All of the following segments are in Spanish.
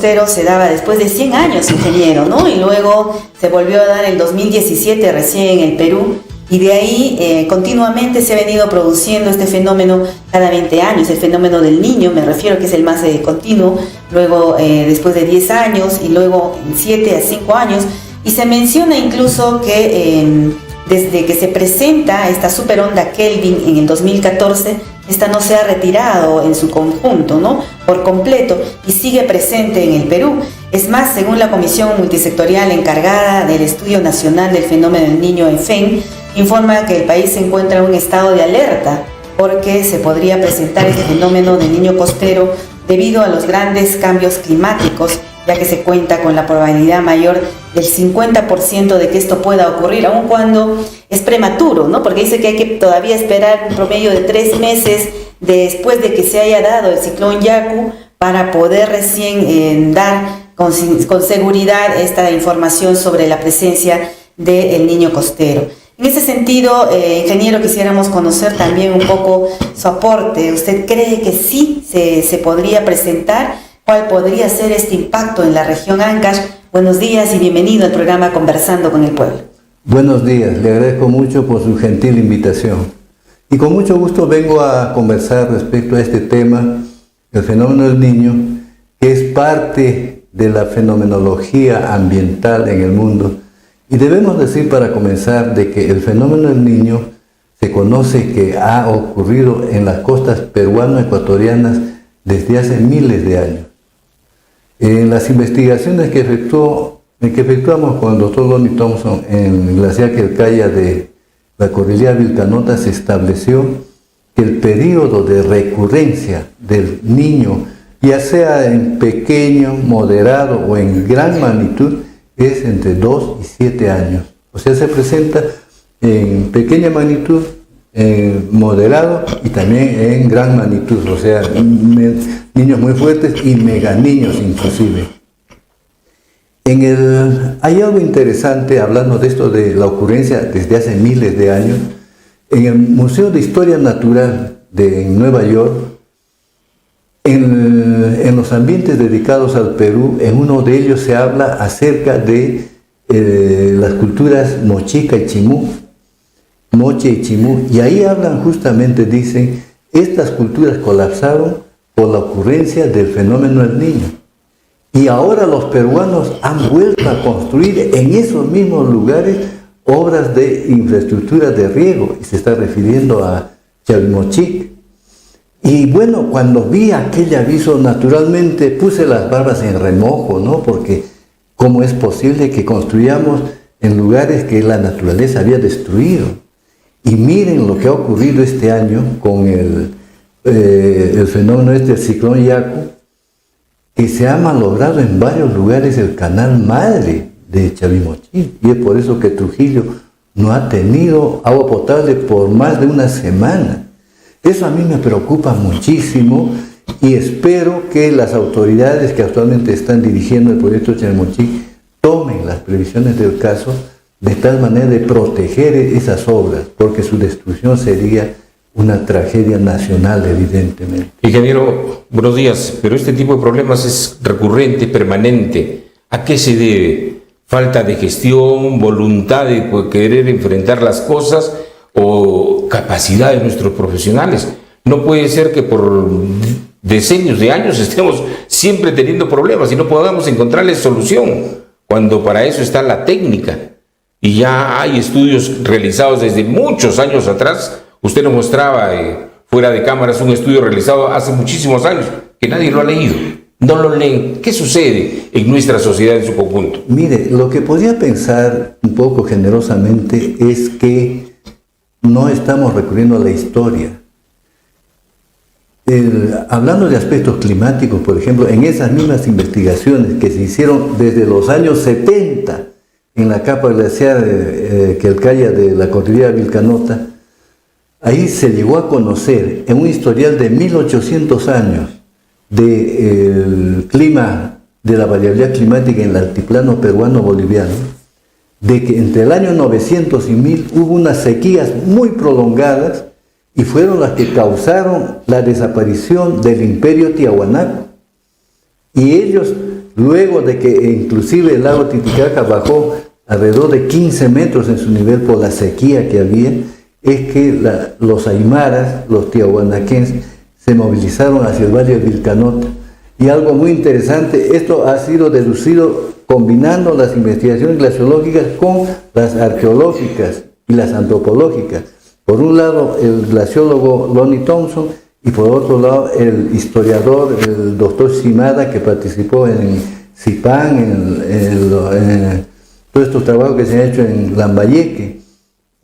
costero se daba después de 100 años, ingeniero, ¿no? Y luego se volvió a dar en 2017 recién en el Perú. Y de ahí continuamente se ha venido produciendo este fenómeno cada 20 años, el fenómeno del Niño, me refiero que es el más continuo, luego después de 10 años y luego 7 a 5 años. Y se menciona incluso que desde que se presenta esta superonda Kelvin en el 2014, esta no se ha retirado en su conjunto, ¿no? Por completo, y sigue presente en el Perú. Es más, según la Comisión Multisectorial encargada del Estudio Nacional del Fenómeno del Niño, ENFEN, informa que el país se encuentra en un estado de alerta porque se podría presentar este fenómeno del niño costero debido a los grandes cambios climáticos, ya que se cuenta con la probabilidad mayor del 50% de que esto pueda ocurrir, aun cuando es prematuro, ¿no? Porque dice que hay que todavía esperar un promedio de 3 meses después de que se haya dado el ciclón Yaku para poder recién dar con seguridad esta información sobre la presencia del niño costero. En ese sentido, ingeniero, quisiéramos conocer también un poco su aporte. ¿Usted cree que sí se podría presentar? ¿Cuál podría ser este impacto en la región Ancash? Buenos días y bienvenido al programa Conversando con el Pueblo. Buenos días, le agradezco mucho por su gentil invitación. Y con mucho gusto vengo a conversar respecto a este tema, el fenómeno del niño, que es parte de la fenomenología ambiental en el mundo. Y debemos decir para comenzar de que el fenómeno del Niño se conoce que ha ocurrido en las costas peruano-ecuatorianas desde hace miles de años. En las investigaciones que efectuamos con el doctor Lonnie Thompson en el glaciar Quelcaya de la cordillera Vilcanota, se estableció que el periodo de recurrencia del Niño, ya sea en pequeño, moderado o en gran magnitud, es entre 2 y 7 años. O sea, se presenta en pequeña magnitud, moderado y también en gran magnitud. O sea, niños muy fuertes y mega niños inclusive. Hay algo interesante hablando de esto de la ocurrencia desde hace miles de años. En el Museo de Historia Natural de Nueva York, en los ambientes dedicados al Perú, en uno de ellos se habla acerca de las culturas mochica y chimú, moche y chimú, y ahí hablan justamente, dicen, estas culturas colapsaron por la ocurrencia del fenómeno del Niño. Y ahora los peruanos han vuelto a construir en esos mismos lugares obras de infraestructura de riego, y se está refiriendo a Chavimochic. Y bueno, cuando vi aquel aviso, naturalmente puse las barbas en remojo, ¿no? Porque ¿cómo es posible que construyamos en lugares que la naturaleza había destruido? Y miren lo que ha ocurrido este año con el fenómeno del ciclón Yaku, que se ha malogrado en varios lugares el canal madre de Chavimochic. Y es por eso que Trujillo no ha tenido agua potable por más de una semana. Eso a mí me preocupa muchísimo y espero que las autoridades que actualmente están dirigiendo el proyecto Chavimochic tomen las previsiones del caso de tal manera de proteger esas obras, porque su destrucción sería una tragedia nacional, evidentemente. Ingeniero, buenos días, pero este tipo de problemas es recurrente, permanente. ¿A qué se debe? ¿Falta de gestión, voluntad de querer enfrentar las cosas o capacidad de nuestros profesionales? No puede ser que por decenios de años estemos siempre teniendo problemas y no podamos encontrarles solución, cuando para eso está la técnica. Y ya hay estudios realizados desde muchos años atrás. Usted nos mostraba fuera de cámaras un estudio realizado hace muchísimos años que nadie lo ha leído. No lo leen. ¿Qué sucede en nuestra sociedad en su conjunto? Mire, lo que podría pensar un poco generosamente es que no estamos recurriendo a la historia. Hablando de aspectos climáticos, por ejemplo, en esas mismas investigaciones que se hicieron desde los años 70 en la capa glaciar Quelcaya de la cordillera Vilcanota, ahí se llegó a conocer en un historial de 1800 años del clima, de la variabilidad climática en el altiplano peruano-boliviano, de que entre el año 900 y 1000 hubo unas sequías muy prolongadas y fueron las que causaron la desaparición del imperio Tiahuanaco. Y ellos luego de que inclusive el lago Titicaca bajó alrededor de 15 metros en su nivel por la sequía que había, es que los aymaras, los tiahuanaquenses, se movilizaron hacia el valle de Vilcanota. Y algo muy interesante, esto ha sido deducido combinando las investigaciones glaciológicas con las arqueológicas y las antropológicas. Por un lado, el glaciólogo Lonnie Thompson, y por otro lado, el historiador, el doctor Shimada, que participó en Zipán, en todos estos trabajos que se han hecho en Lambayeque.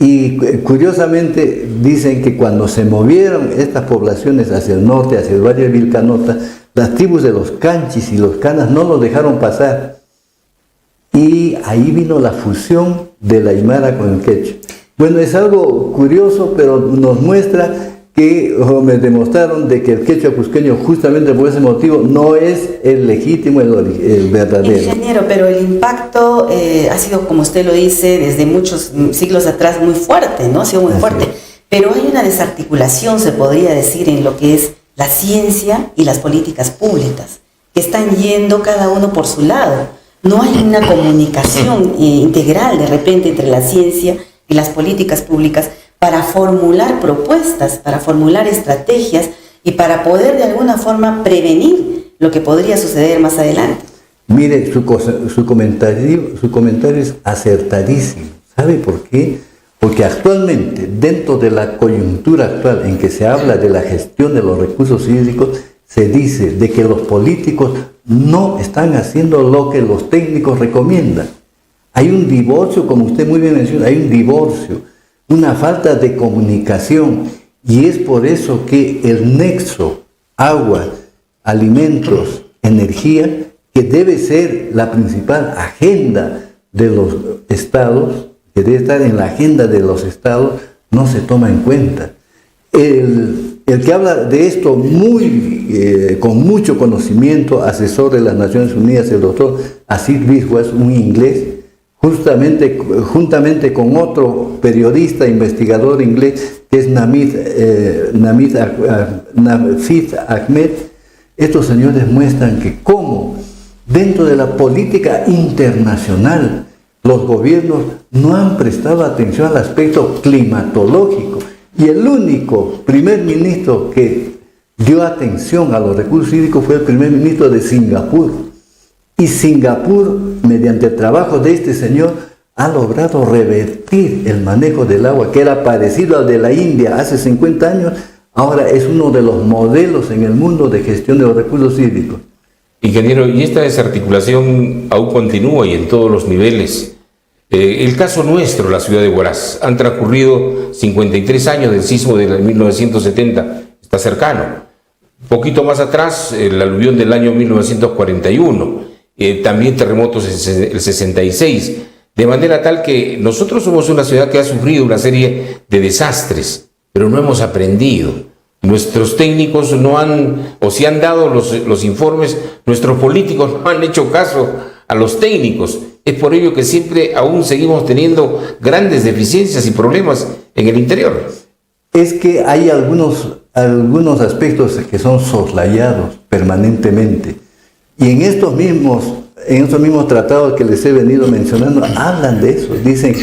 Y curiosamente dicen que cuando se movieron estas poblaciones hacia el norte, hacia el valle de Vilcanota, las tribus de los Canchis y los Canas no los dejaron pasar. Y ahí vino la fusión del aymara con el quechua. Bueno, es algo curioso, pero nos muestra que me demostraron de que el quechua cusqueño, justamente por ese motivo, no es el legítimo, el verdadero. Ingeniero, pero el impacto ha sido, como usted lo dice, desde muchos siglos atrás muy fuerte, ¿no? Ha sido muy fuerte. Pero hay una desarticulación, se podría decir, en lo que es la ciencia y las políticas públicas, que están yendo cada uno por su lado. No hay una comunicación integral de repente entre la ciencia y las políticas públicas para formular propuestas, para formular estrategias y para poder de alguna forma prevenir lo que podría suceder más adelante. Mire, su comentario es acertadísimo. ¿Sabe por qué? Porque actualmente, dentro de la coyuntura actual en que se habla de la gestión de los recursos hídricos, se dice de que los políticos no están haciendo lo que los técnicos recomiendan. Hay un divorcio, como usted muy bien menciona, hay un divorcio, una falta de comunicación, y es por eso que el nexo agua, alimentos, energía, que debe ser la principal agenda de los estados, que debe estar en la agenda de los estados, no se toma en cuenta. El que habla de esto con mucho conocimiento, asesor de las Naciones Unidas, el doctor Asid Biswas, un inglés, juntamente con otro periodista, investigador inglés, que es Nafeed Ahmed, estos señores muestran que cómo dentro de la política internacional los gobiernos no han prestado atención al aspecto climatológico, y el único primer ministro que dio atención a los recursos hídricos fue el primer ministro de Singapur. Y Singapur, mediante el trabajo de este señor, ha logrado revertir el manejo del agua, que era parecido al de la India hace 50 años, ahora es uno de los modelos en el mundo de gestión de los recursos hídricos. Ingeniero, y esta desarticulación aún continúa y en todos los niveles. El caso nuestro, la ciudad de Huaraz, han transcurrido 53 años del sismo de 1970, está cercano. Poquito más atrás, el aluvión del año 1941, también terremotos el 66, de manera tal que nosotros somos una ciudad que ha sufrido una serie de desastres, pero no hemos aprendido. Nuestros técnicos no han, o si han dado los informes, nuestros políticos no han hecho caso a los técnicos. Es por ello que siempre aún seguimos teniendo grandes deficiencias y problemas en el interior. Es que hay algunos aspectos que son soslayados permanentemente. Y en estos mismos tratados que les he venido mencionando, hablan de eso. Dicen,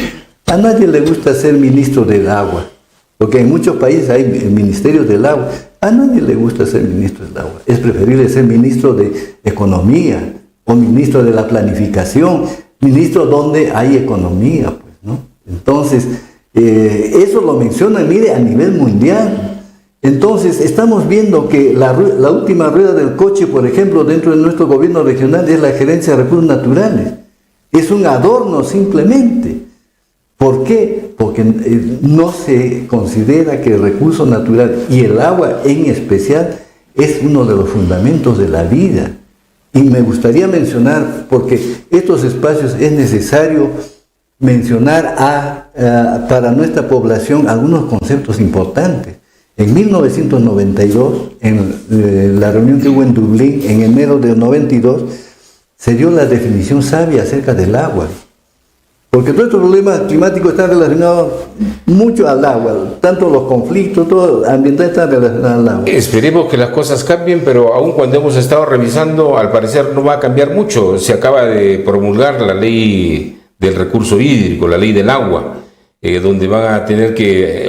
a nadie le gusta ser ministro del agua. Porque en muchos países hay ministerios del agua. A nadie le gusta ser ministro del agua. Es preferible ser ministro de Economía o ministro de la Planificación, ministro donde hay economía, pues, ¿no? Entonces, eso lo mencionan, mire, a nivel mundial. Entonces, estamos viendo que la última rueda del coche, por ejemplo, dentro de nuestro gobierno regional es la Gerencia de Recursos Naturales. Es un adorno simplemente. ¿Por qué? Porque no se considera que el recurso natural y el agua en especial es uno de los fundamentos de la vida. Y me gustaría mencionar, porque estos espacios es necesario mencionar para nuestra población algunos conceptos importantes. En 1992, en la reunión que hubo en Dublín, en enero del 92, se dio la definición sabia acerca del agua. Porque todos estos problemas climáticos están relacionados mucho al agua, tanto los conflictos, todo ambiental está relacionado al agua. Esperemos que las cosas cambien, pero aún cuando hemos estado revisando, al parecer no va a cambiar mucho. Se acaba de promulgar la ley del recurso hídrico, la ley del agua, donde van a tener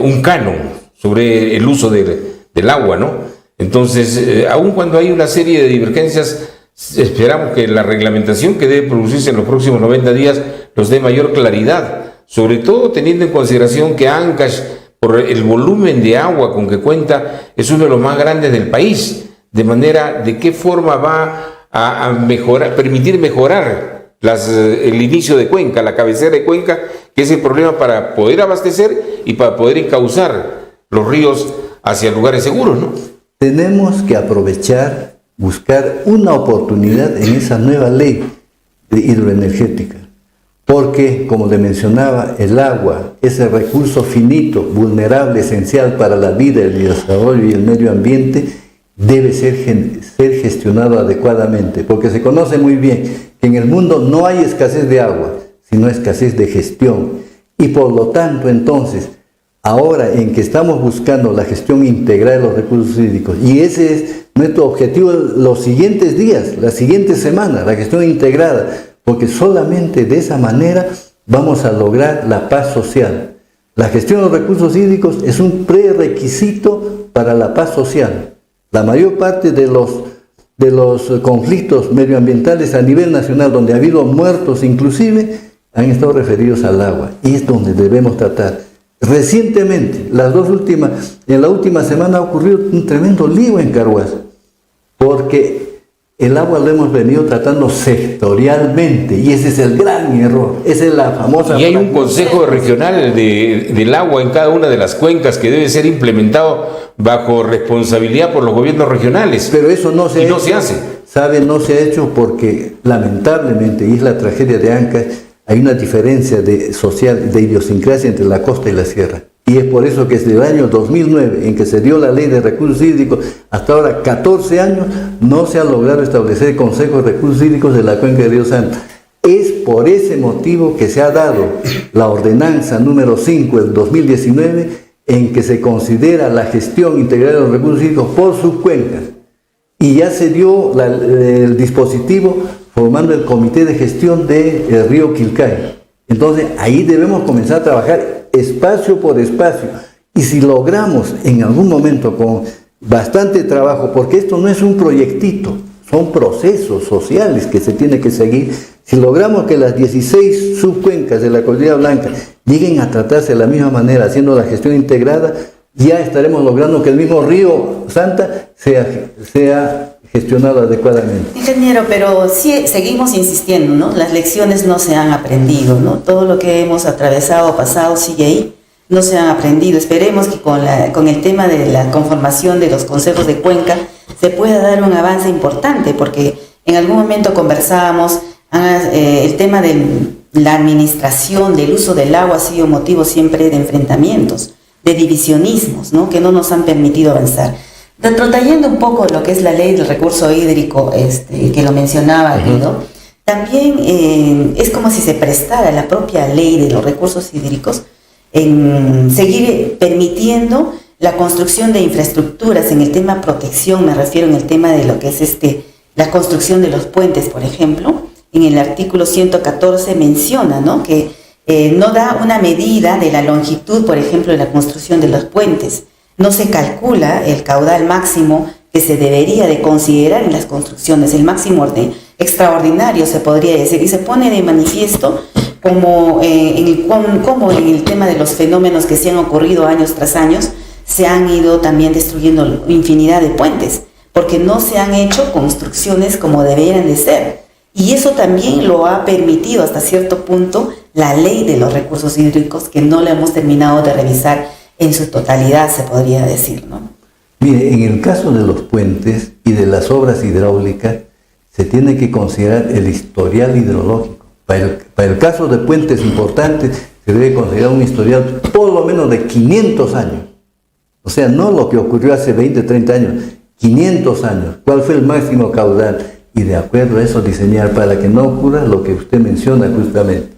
un canon sobre el uso del agua, ¿no? Entonces, aún cuando hay una serie de divergencias, esperamos que la reglamentación que debe producirse en los próximos 90 días nos dé mayor claridad, sobre todo teniendo en consideración que Ancash, por el volumen de agua con que cuenta, es uno de los más grandes del país, de manera de qué forma va a mejorar, permitir mejorar el inicio de cuenca, la cabecera de cuenca, que es el problema para poder abastecer y para poder encauzar los ríos hacia lugares seguros, ¿no? Tenemos que aprovechar, buscar una oportunidad en esa nueva ley de hidroenergética, porque, como le mencionaba, el agua es el recurso finito, vulnerable, esencial para la vida, el desarrollo y el medio ambiente, debe ser gestionado adecuadamente, porque se conoce muy bien que en el mundo no hay escasez de agua, sino escasez de gestión, y por lo tanto, entonces, ahora en que estamos buscando la gestión integral de los recursos hídricos, y ese es nuestro objetivo los siguientes días, la siguiente semana, la gestión integrada, porque solamente de esa manera vamos a lograr la paz social. La gestión de los recursos hídricos es un prerequisito para la paz social. La mayor parte de los conflictos medioambientales a nivel nacional, donde ha habido muertos inclusive, han estado referidos al agua, y es donde debemos tratar. Recientemente, en la última semana ha ocurrido un tremendo lío en Carhuaz, porque el agua lo hemos venido tratando sectorialmente, y ese es el gran error, esa es la famosa... Y hay un consejo regional del agua en cada una de las cuencas que debe ser implementado bajo responsabilidad por los gobiernos regionales. Pero eso no se hace. ¿Sabe? No se ha hecho porque, lamentablemente, y es la tragedia de Ancash, hay una diferencia social, de idiosincrasia entre la costa y la sierra. Y es por eso que desde el año 2009, en que se dio la ley de recursos hídricos, hasta ahora 14 años, no se ha logrado establecer el Consejo de Recursos Hídricos de la Cuenca de Río Santa. Es por ese motivo que se ha dado la ordenanza número 5 del 2019, en que se considera la gestión integral de los recursos hídricos por sus cuencas. Y ya se dio el dispositivo formando el comité de gestión del río Quilcay. Entonces, ahí debemos comenzar a trabajar espacio por espacio. Y si logramos en algún momento con bastante trabajo, porque esto no es un proyectito, son procesos sociales que se tiene que seguir, si logramos que las 16 subcuencas de la Cordillera Blanca lleguen a tratarse de la misma manera, haciendo la gestión integrada, ya estaremos logrando que el mismo río Santa sea gestionado adecuadamente. Ingeniero, pero sí seguimos insistiendo, ¿no? Las lecciones no se han aprendido, ¿no? Todo lo que hemos atravesado, pasado, sigue ahí, no se han aprendido. Esperemos que con el tema de la conformación de los consejos de cuenca se pueda dar un avance importante, porque en algún momento conversábamos, el tema de la administración, del uso del agua ha sido motivo siempre de enfrentamientos, de divisionismos, ¿no? Que no nos han permitido avanzar. Trayendo un poco lo que es la ley del recurso hídrico, que lo mencionaba Guido, también es como si se prestara la propia ley de los recursos hídricos en seguir permitiendo la construcción de infraestructuras en el tema protección, me refiero en el tema de lo que es la construcción de los puentes, por ejemplo. En el artículo 114 menciona, ¿no?, que no da una medida de la longitud, por ejemplo, de la construcción de los puentes. No se calcula el caudal máximo que se debería de considerar en las construcciones, el máximo extraordinario se podría decir, y se pone de manifiesto como en el tema de los fenómenos que se han ocurrido años tras años, se han ido también destruyendo infinidad de puentes, porque no se han hecho construcciones como deberían de ser. Y eso también lo ha permitido hasta cierto punto la ley de los recursos hídricos, que no la hemos terminado de revisar en su totalidad, se podría decir, ¿no? Mire, en el caso de los puentes y de las obras hidráulicas, se tiene que considerar el historial hidrológico. Para el caso de puentes importantes, se debe considerar un historial por lo menos de 500 años. O sea, no lo que ocurrió hace 20, 30 años, 500 años. ¿Cuál fue el máximo caudal? Y de acuerdo a eso diseñar para que no ocurra lo que usted menciona justamente.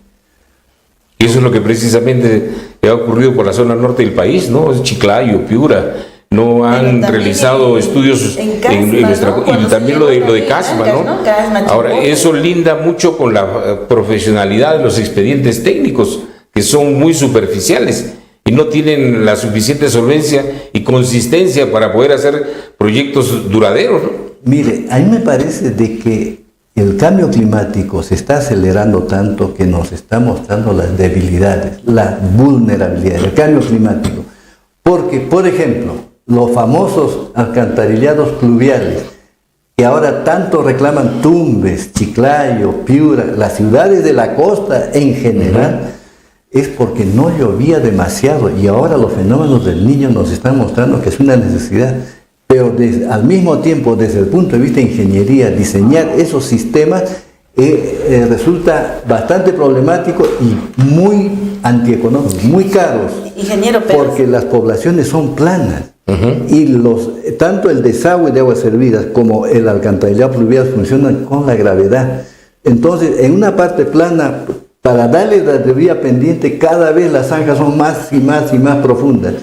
Y eso es lo que precisamente ha ocurrido por la zona norte del país, ¿no? Chiclayo, Piura, no han realizado estudios en nuestra... ¿no? Y también lo de Casma, ¿no? Casma, ahora, eso linda mucho con la profesionalidad de los expedientes técnicos, que son muy superficiales y no tienen la suficiente solvencia y consistencia para poder hacer proyectos duraderos, ¿no? Mire, a mí me parece de que el cambio climático se está acelerando tanto que nos está mostrando las debilidades, la vulnerabilidad del cambio climático. Porque, por ejemplo, los famosos alcantarillados pluviales, que ahora tanto reclaman Tumbes, Chiclayo, Piura, las ciudades de la costa en general, es porque no llovía demasiado y ahora los fenómenos del Niño nos están mostrando que es una necesidad. Pero al mismo tiempo, desde el punto de vista de ingeniería, diseñar esos sistemas resulta bastante problemático y muy antieconómico, muy caros. Ingeniero, pero... Porque las poblaciones son planas. Y tanto el desagüe de aguas servidas como el alcantarillado pluvial funcionan con la gravedad. Entonces, en una parte plana, para darle la debida pendiente, cada vez las zanjas son más y más y más profundas.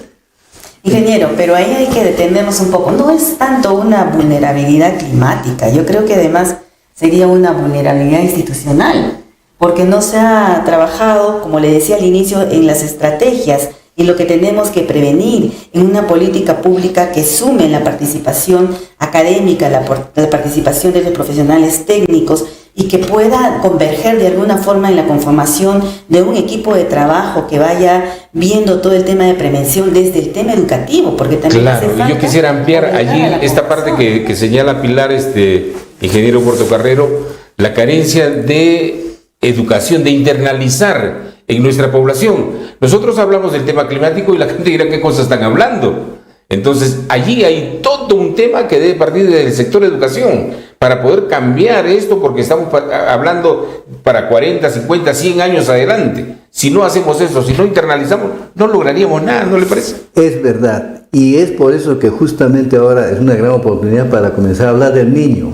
Ingeniero, pero ahí hay que detenernos un poco. No es tanto una vulnerabilidad climática, yo creo que además sería una vulnerabilidad institucional, porque no se ha trabajado, como le decía al inicio, en las estrategias y lo que tenemos que prevenir en una política pública que sume la participación académica, la participación de los profesionales técnicos y que pueda converger de alguna forma en la conformación de un equipo de trabajo que vaya viendo todo el tema de prevención desde el tema educativo, porque también claro, yo quisiera ampliar allí esta parte que señala Pilar, ingeniero Portocarrero, la carencia de educación, de internalizar en nuestra población. Nosotros hablamos del tema climático y la gente dirá qué cosas están hablando. Entonces, allí hay todo un tema que debe partir del sector de educación para poder cambiar esto, porque estamos hablando para 40, 50, 100 años adelante. Si no hacemos eso, si no internalizamos, no lograríamos nada, ¿no le parece? Es verdad, y es por eso que justamente ahora es una gran oportunidad para comenzar a hablar del niño,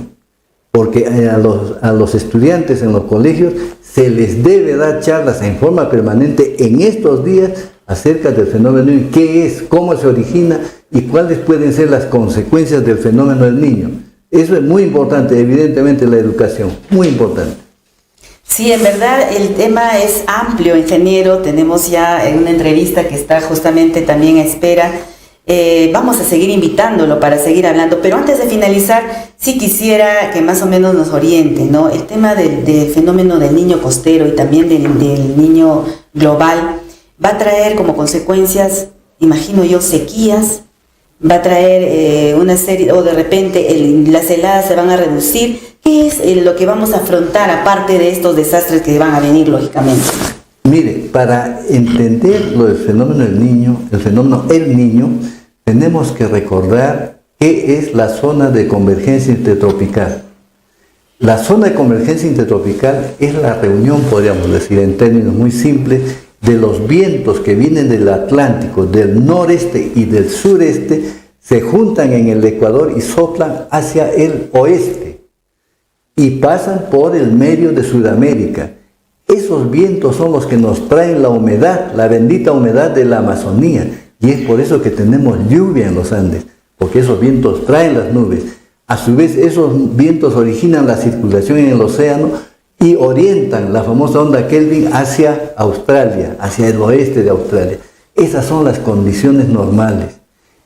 porque a los estudiantes en los colegios se les debe dar charlas en forma permanente en estos días acerca del fenómeno del niño, qué es, cómo se origina y cuáles pueden ser las consecuencias del fenómeno del niño. Eso es muy importante, evidentemente la educación, muy importante. Sí, en verdad el tema es amplio, ingeniero. Tenemos ya una entrevista que está justamente también a espera. Vamos a seguir invitándolo para seguir hablando, pero antes de finalizar, sí quisiera que más o menos nos oriente, ¿no? El tema del fenómeno del niño costero y también del niño global va a traer como consecuencias, imagino yo, sequías, va a traer una serie, o de repente las heladas se van a reducir. ¿Qué es lo que vamos a afrontar aparte de estos desastres que van a venir lógicamente? Mire, para entender lo del fenómeno del niño, el fenómeno El Niño, tenemos que recordar qué es la zona de convergencia intertropical. La zona de convergencia intertropical es la reunión, podríamos decir en términos muy simples, de los vientos que vienen del Atlántico, del noreste y del sureste, se juntan en el Ecuador y soplan hacia el oeste y pasan por el medio de Sudamérica. Esos vientos son los que nos traen la humedad, la bendita humedad de la Amazonía, y es por eso que tenemos lluvia en los Andes, porque esos vientos traen las nubes. A su vez, esos vientos originan la circulación en el océano y orientan la famosa onda Kelvin hacia Australia, hacia el oeste de Australia. Esas son las condiciones normales.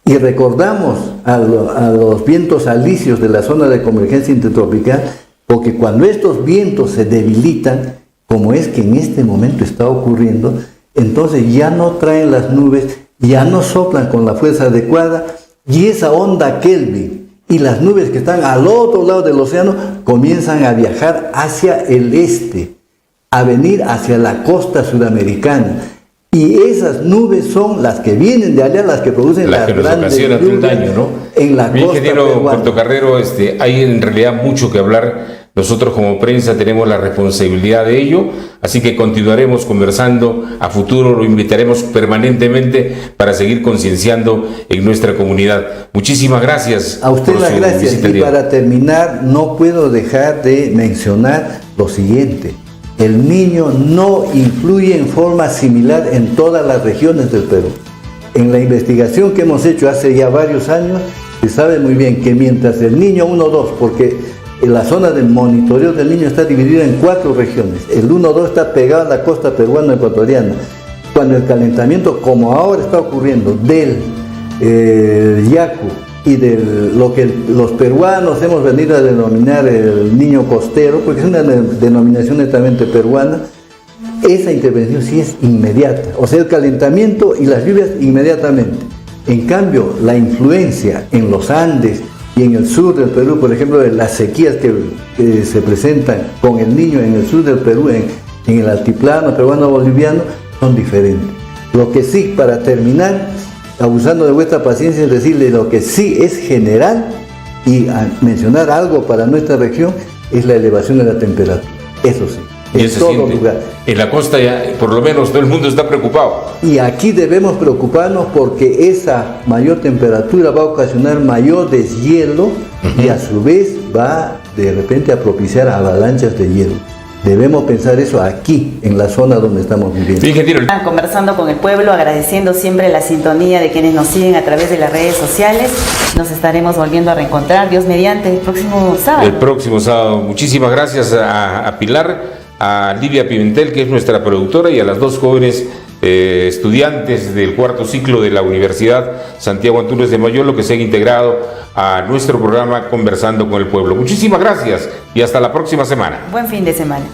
Y recordamos a los vientos alisios de la zona de convergencia intertropical, porque cuando estos vientos se debilitan, como es que en este momento está ocurriendo, entonces ya no traen las nubes, ya no soplan con la fuerza adecuada, y esa onda Kelvin y las nubes que están al otro lado del océano comienzan a viajar hacia el este, a venir hacia la costa sudamericana. Y esas nubes son las que vienen de allá, las que producen las grandes lluvias el daño, ¿no? En la Mi costa ingeniero peruana. Portocarrero, hay en realidad mucho que hablar. Nosotros como prensa tenemos la responsabilidad de ello, así que continuaremos conversando a futuro, lo invitaremos permanentemente para seguir concienciando en nuestra comunidad. Muchísimas gracias. A usted las gracias. Y para para terminar, no puedo dejar de mencionar lo siguiente. El Niño no influye en forma similar en todas las regiones del Perú. En la investigación que hemos hecho hace ya varios años, se sabe muy bien que mientras el Niño 1-2, porque la zona de monitoreo del Niño está dividida en 4 regiones, el 1-2 está pegado a la costa peruano-ecuatoriana. Cuando el calentamiento, como ahora está ocurriendo, del Yacu y de lo que los peruanos hemos venido a denominar el Niño costero, porque es una denominación netamente peruana, esa intervención sí es inmediata, o sea, el calentamiento y las lluvias inmediatamente. En cambio, la influencia en los Andes y en el sur del Perú, por ejemplo, de las sequías que se presentan con el Niño en el sur del Perú, en el altiplano peruano-boliviano, son diferentes. Lo que sí, para terminar, abusando de vuestra paciencia, es decirle lo que sí es general y a mencionar algo para nuestra región es la elevación de la temperatura. Eso sí. En todo lugar. En la costa ya, por lo menos, todo el mundo está preocupado. Y aquí debemos preocuparnos porque esa mayor temperatura va a ocasionar mayor deshielo y a su vez va de repente a propiciar avalanchas de hielo. Debemos pensar eso aquí, en la zona donde estamos viviendo. Bien, gentil. Conversando con el pueblo, agradeciendo siempre la sintonía de quienes nos siguen a través de las redes sociales. Nos estaremos volviendo a reencontrar, Dios mediante, el próximo sábado. El próximo sábado. Muchísimas gracias a Pilar, a Livia Pimentel, que es nuestra productora, y a las 2 jóvenes estudiantes del 4º ciclo de la Universidad Santiago Antúnez de Mayolo, que se han integrado a nuestro programa Conversando con el Pueblo. Muchísimas gracias y hasta la próxima semana. Buen fin de semana.